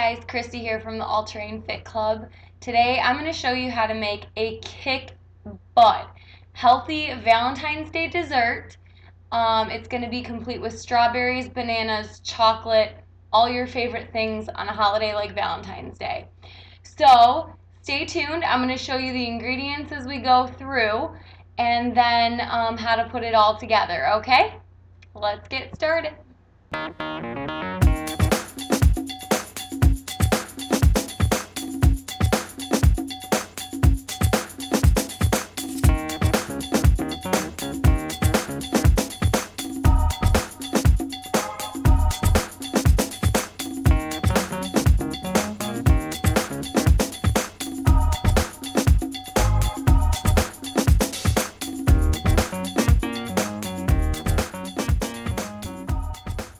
guys, Christy here from the All Terrain Fit Club. Today I'm going to show you how to make a kick butt healthy Valentine's Day dessert. It's going to be complete with strawberries, bananas, chocolate, all your favorite things on a holiday like Valentine's Day. So stay tuned. I'm going to show you the ingredients as we go through and then how to put it all together, okay? Let's get started.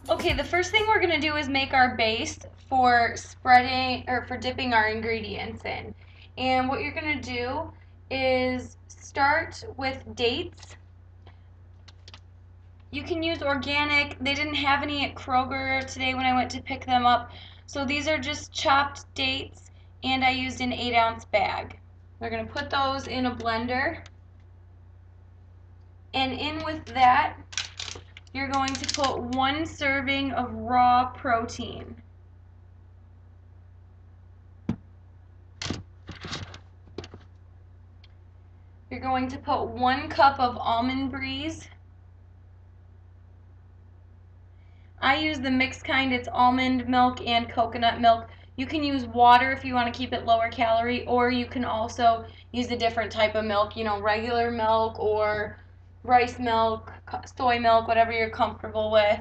Okay, the first thing we're going to do is make our base for spreading or for dipping our ingredients in. And what you're going to do is start with dates. You can use organic. They didn't have any at Kroger today when I went to pick them up. So these are just chopped dates, and I used an 8-ounce bag. We're going to put those in a blender. And in with that, you're going to put 1 serving of raw protein. You're going to put 1 cup of almond bries. I use the mixed kind. It's almond milk and coconut milk. You can use water if you want to keep it lower calorie, or you can also use a different type of milk, you know, regular milk or rice milk, soy milk, whatever you're comfortable with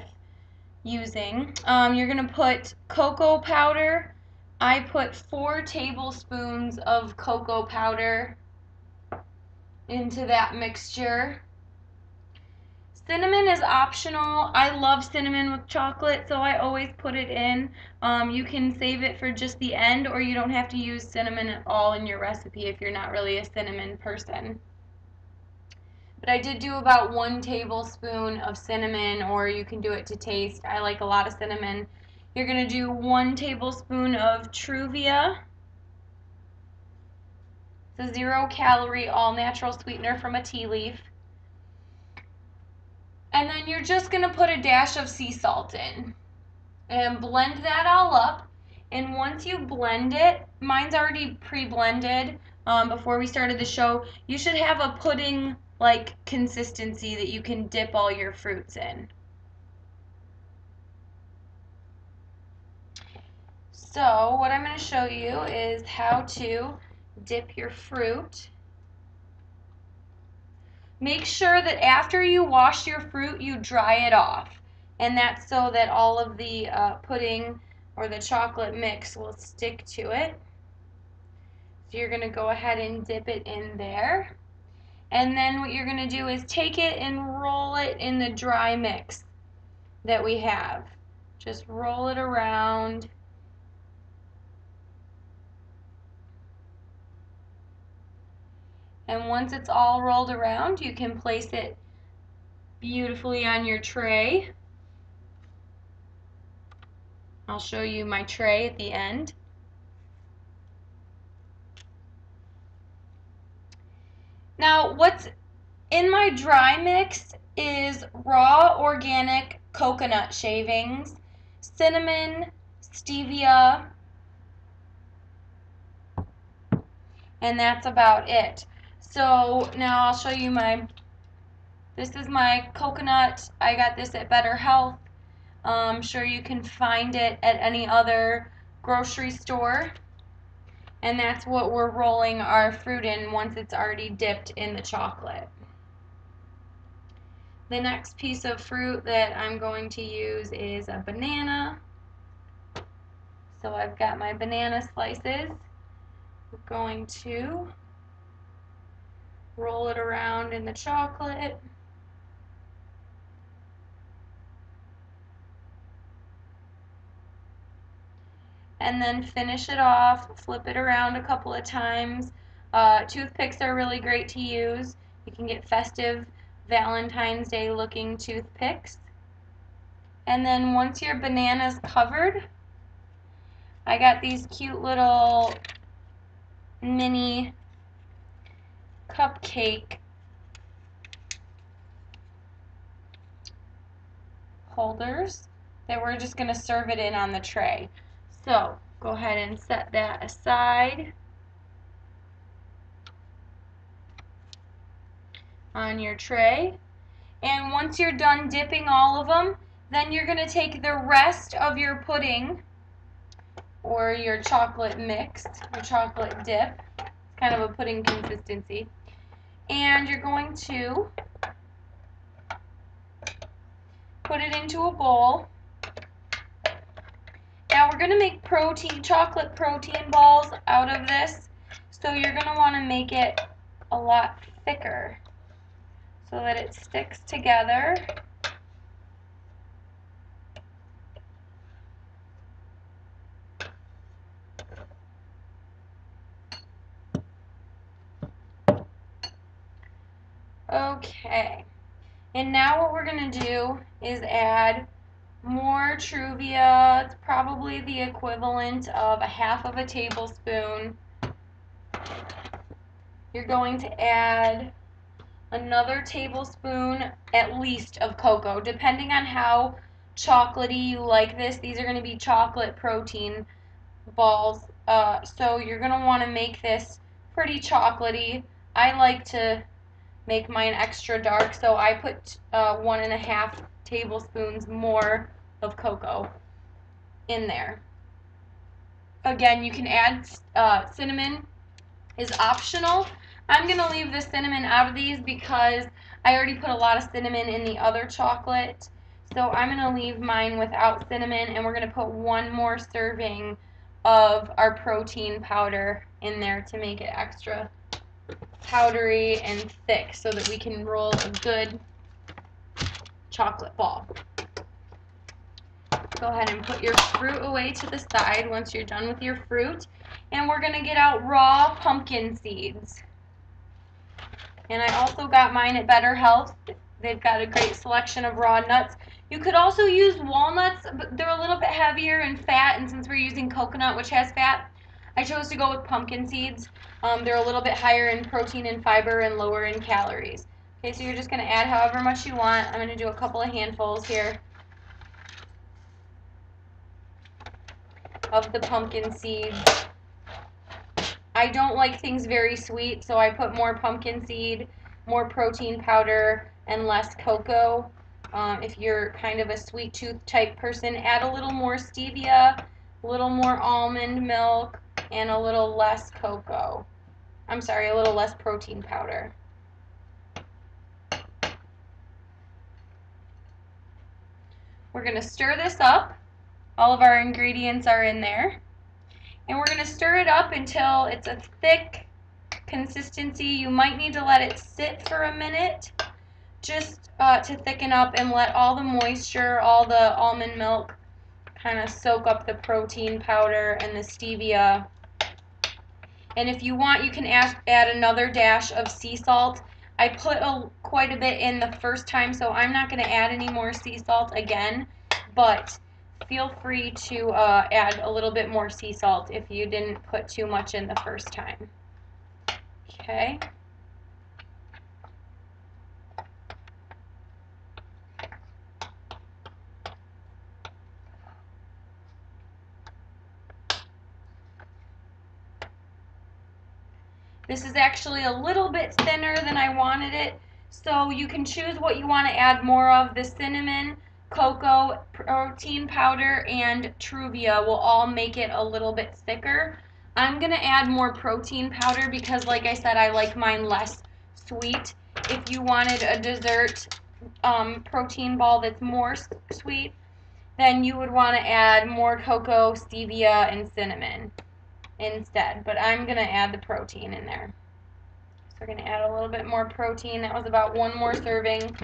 using. You're going to put cocoa powder. I put 4 tablespoons of cocoa powder into that mixture. Cinnamon is optional. I love cinnamon with chocolate, so I always put it in. You can save it for just the end, or you don't have to use cinnamon at all in your recipe if you're not really a cinnamon person. But I did do about 1 tablespoon of cinnamon, or you can do it to taste. I like a lot of cinnamon. You're going to do 1 tablespoon of Truvia. It's a 0-calorie, all-natural sweetener from a tea leaf. And then you're just going to put a dash of sea salt in and blend that all up. And once you blend it, mine's already pre-blended before we started the show, you should have a pudding-like consistency that you can dip all your fruits in. So what I'm going to show you is how to dip your fruit. Make sure that after you wash your fruit, you dry it off. And that's so that all of the pudding or the chocolate mix will stick to it. So you're going to go ahead and dip it in there. And then what you're going to do is take it and roll it in the dry mix that we have. Just roll it around. And once it's all rolled around, you can place it beautifully on your tray. I'll show you my tray at the end. Now, what's in my dry mix is raw organic coconut shavings, cinnamon, stevia, and that's about it. So now I'll show you this is my coconut. I got this at Better Health. I'm sure you can find it at any other grocery store. And that's what we're rolling our fruit in once it's already dipped in the chocolate. The next piece of fruit that I'm going to use is a banana. So I've got my banana slices. We're going to roll it around in the chocolate. And then finish it off, flip it around a couple of times. Toothpicks are really great to use. You can get festive Valentine's Day looking toothpicks. And then once your banana's covered, I got these cute little mini cupcake holders that we're just going to serve it in on the tray. So go ahead and set that aside on your tray. And once you're done dipping all of them, then you're going to take the rest of your pudding or your chocolate mix, your chocolate dip, it's kind of a pudding consistency, and you're going to put it into a bowl. Now we're going to make chocolate protein balls out of this, so you're going to want to make it a lot thicker so that it sticks together. Okay, and now what we're going to do is add more Truvia. It's probably the equivalent of a half of a tablespoon. You're going to add another tablespoon at least of cocoa, depending on how chocolatey you like this. These are going to be chocolate protein balls, so you're going to want to make this pretty chocolatey. I like to make mine extra dark, so I put 1.5 tablespoons more of cocoa in there. Again, you can add cinnamon, is optional. I'm going to leave the cinnamon out of these because I already put a lot of cinnamon in the other chocolate. So I'm going to leave mine without cinnamon, and we're going to put one more serving of our protein powder in there to make it extra powdery and thick so that we can roll a good chocolate ball. Go ahead and put your fruit away to the side once you're done with your fruit. And we're going to get out raw pumpkin seeds. And I also got mine at Better Health. They've got a great selection of raw nuts. You could also use walnuts, but they're a little bit heavier in fat, and since we're using coconut, which has fat, I chose to go with pumpkin seeds. They're a little bit higher in protein and fiber and lower in calories. Okay, so you're just going to add however much you want. I'm going to do a couple of handfuls here of the pumpkin seeds. I don't like things very sweet, so I put more pumpkin seed, more protein powder, and less cocoa. If you're kind of a sweet tooth type person, add a little more stevia, a little more almond milk, and a little less cocoa. I'm sorry, a little less protein powder. We're going to stir this up. All of our ingredients are in there. And we're going to stir it up until it's a thick consistency. You might need to let it sit for a minute just to thicken up and let all the moisture, all the almond milk kind of soak up the protein powder and the stevia. And if you want, you can add another dash of sea salt. I put quite a bit in the first time, so I'm not going to add any more sea salt again, but feel free to add a little bit more sea salt if you didn't put too much in the first time. Okay. This is actually a little bit thinner than I wanted it, so you can choose what you want to add more of. The cinnamon, cocoa, protein powder, and Truvia will all make it a little bit thicker. I'm going to add more protein powder because, like I said, I like mine less sweet. If you wanted a dessert protein ball that's more sweet, then you would want to add more cocoa, stevia, and cinnamon instead, but I'm going to add the protein in there. So we're going to add a little bit more protein. That was about one more serving.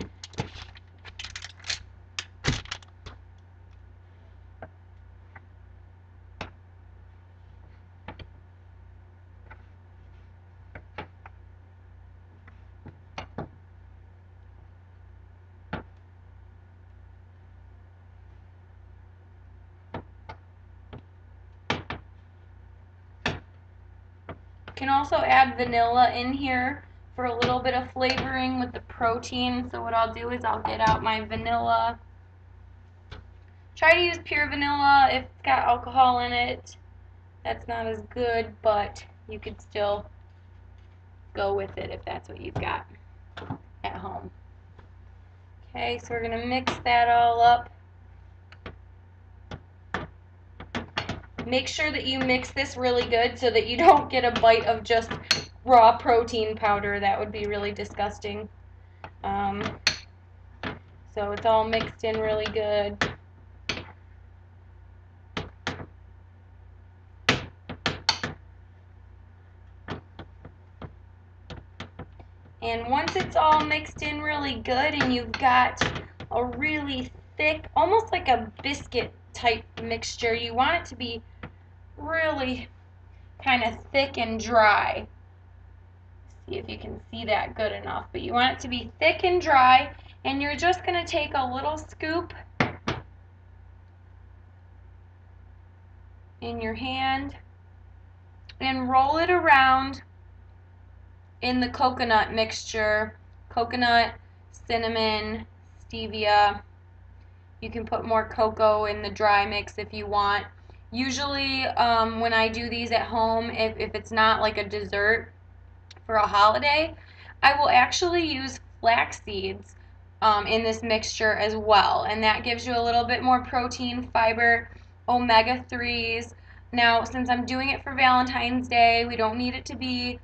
can also add vanilla in here for a little bit of flavoring with the protein. So what I'll do is I'll get out my vanilla. Try to use pure vanilla if it's got alcohol in it. That's not as good, but you could still go with it if that's what you've got at home. Okay, so we're going to mix that all up. Make sure that you mix this really good so that you don't get a bite of just raw protein powder. That would be really disgusting. So it's all mixed in really good. And once it's all mixed in really good and you've got a really thick, almost like a biscuit type mixture, you want it to be really kind of thick and dry. See if you can see that good enough, but you want it to be thick and dry, and you're just going to take a little scoop in your hand and roll it around in the coconut mixture. Coconut, cinnamon, stevia. You can put more cocoa in the dry mix if you want. Usually when I do these at home, if it's not like a dessert for a holiday, I will actually use flax seeds in this mixture as well, and that gives you a little bit more protein, fiber, omega-3s. Now, since I'm doing it for Valentine's Day, we don't need it to be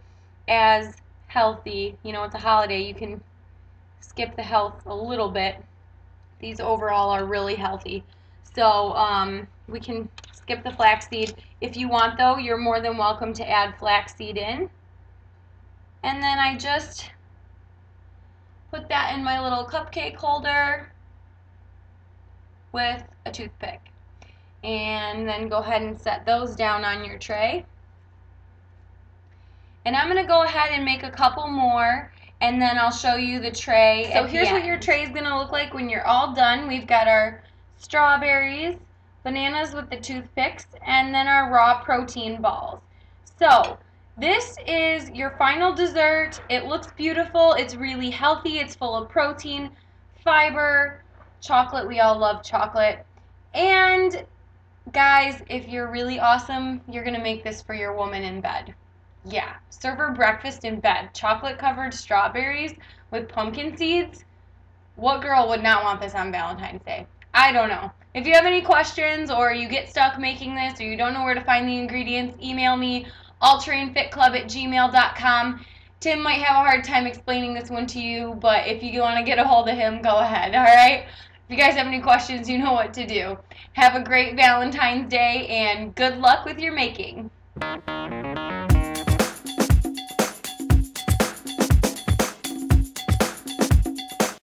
as healthy. You know, it's a holiday, you can skip the health a little bit. These overall are really healthy, so we can skip the flaxseed. If you want, though, you're more than welcome to add flaxseed in. And then I just put that in my little cupcake holder with a toothpick. And then go ahead and set those down on your tray. And I'm going to go ahead and make a couple more, and then I'll show you the tray. So here's what your tray is going to look like when you're all done. We've got our strawberries, bananas with the toothpicks, and then our raw protein balls. So this is your final dessert. It looks beautiful. It's really healthy. It's full of protein, fiber, chocolate. We all love chocolate. And guys, if you're really awesome, you're going to make this for your woman in bed. Yeah, serve her breakfast in bed. Chocolate-covered strawberries with pumpkin seeds. What girl would not want this on Valentine's Day? I don't know. If you have any questions or you get stuck making this or you don't know where to find the ingredients, email me, alltrainfitclub@gmail.com. Tim might have a hard time explaining this one to you, but if you want to get a hold of him, go ahead, all right? If you guys have any questions, you know what to do. Have a great Valentine's Day and good luck with your making.